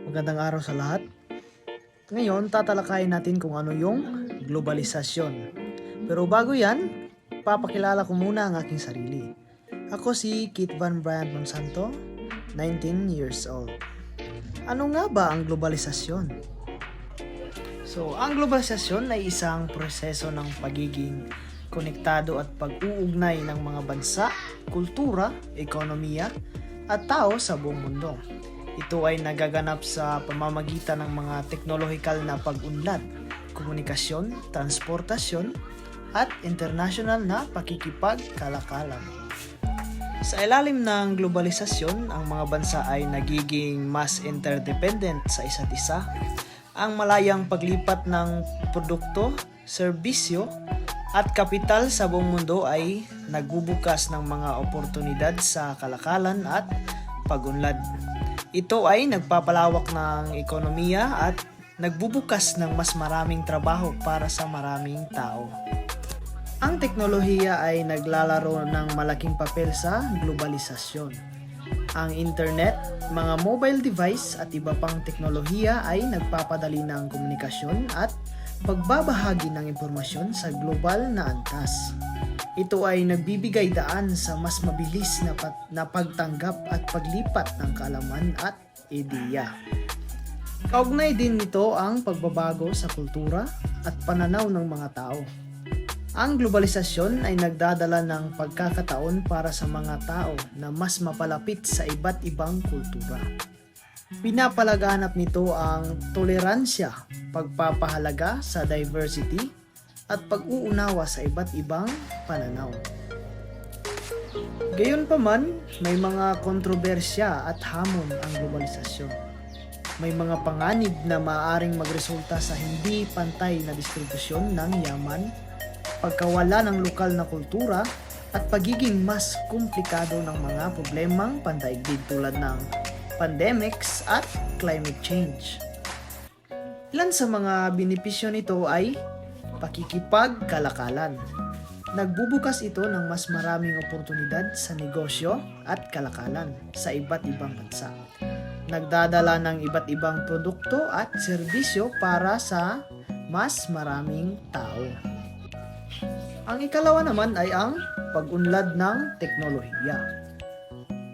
Magandang araw sa lahat. Ngayon, tatalakayin natin kung ano yung globalisasyon. Pero bago yan, papakilala ko muna ang aking sarili. Ako si Kit Van Bryant Monsanto, 19 years old. Ano nga ba ang globalisasyon? So, ang globalisasyon ay isang proseso ng pagiging konektado at pag-uugnay ng mga bansa, kultura, ekonomiya, at tao sa buong mundo. Ito ay nagaganap sa pamamagitan ng mga teknolohikal na pag-unlad, komunikasyon, transportasyon, at international na pakikipagkalakalan. Sa ilalim ng globalisasyon, ang mga bansa ay nagiging mas interdependent sa isa't isa. Ang malayang paglipat ng produkto, serbisyo, at kapital sa buong mundo ay nagbubukas ng mga oportunidad sa kalakalan at pag-unlad. Ito ay nagpapalawak ng ekonomiya at nagbubukas ng mas maraming trabaho para sa maraming tao. Ang teknolohiya ay naglalaro ng malaking papel sa globalisasyon. Ang internet, mga mobile device at iba pang teknolohiya ay nagpapadali ng komunikasyon at pagbabahagi ng impormasyon sa global na antas. Ito ay nagbibigay daan sa mas mabilis na pagtanggap at paglipat ng kaalaman at ideya. Kaugnay din nito ang pagbabago sa kultura at pananaw ng mga tao. Ang globalisasyon ay nagdadala ng pagkakataon para sa mga tao na mas mapalapit sa iba't ibang kultura. Pinapalaganap nito ang toleransya, pagpapahalaga sa diversity, at pag-uunawa sa iba't ibang pananaw. Gayunpaman, may mga kontrobersya at hamon ang globalisasyon. May mga panganib na maaaring magresulta sa hindi pantay na distribusyon ng yaman, pagkawala ng lokal na kultura, at pagiging mas komplikado ng mga problemang pandaigdig tulad ng pandemics at climate change. Ilan sa mga benepisyo nito ay pakikipagkalakalan. Nagbubukas ito ng mas maraming oportunidad sa negosyo at kalakalan sa iba't ibang bansa. Nagdadala ng iba't ibang produkto at serbisyo para sa mas maraming tao. Ang ikalawa naman ay ang pag-unlad ng teknolohiya.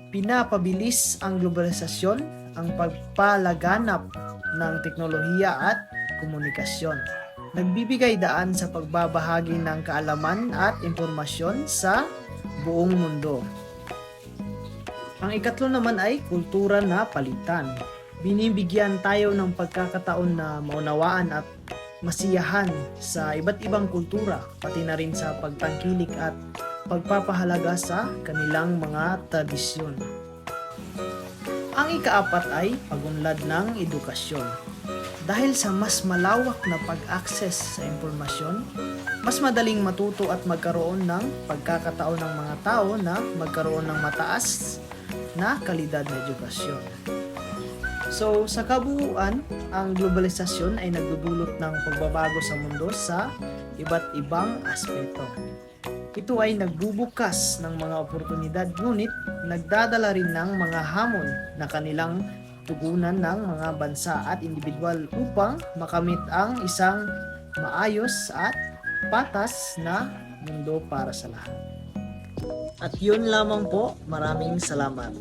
Pinapabilis ang globalisasyon ang pagpalaganap ng teknolohiya at komunikasyon. Nagbibigay daan sa pagbabahagi ng kaalaman at impormasyon sa buong mundo. Ang ikatlo naman ay kultura na palitan. Binibigyan tayo ng pagkakataon na maunawaan at masiyahan sa iba't ibang kultura, pati na rin sa pagtangkilik at pagpapahalaga sa kanilang mga tradisyon. Ang ikaapat ay pag-unlad ng edukasyon. Dahil sa mas malawak na pag-access sa impormasyon, mas madaling matuto at magkaroon ng pagkakataon ng mga tao na magkaroon ng mataas na kalidad na edukasyon. So, sa kabuuan, ang globalisasyon ay nagdudulot ng pagbabago sa mundo sa iba't ibang aspeto. Ito ay nagbubukas ng mga oportunidad, ngunit nagdadala rin ng mga hamon na kanilang tugunan ng mga bansa at individual upang makamit ang isang maayos at patas na mundo para sa lahat. At yun lamang po, maraming salamat.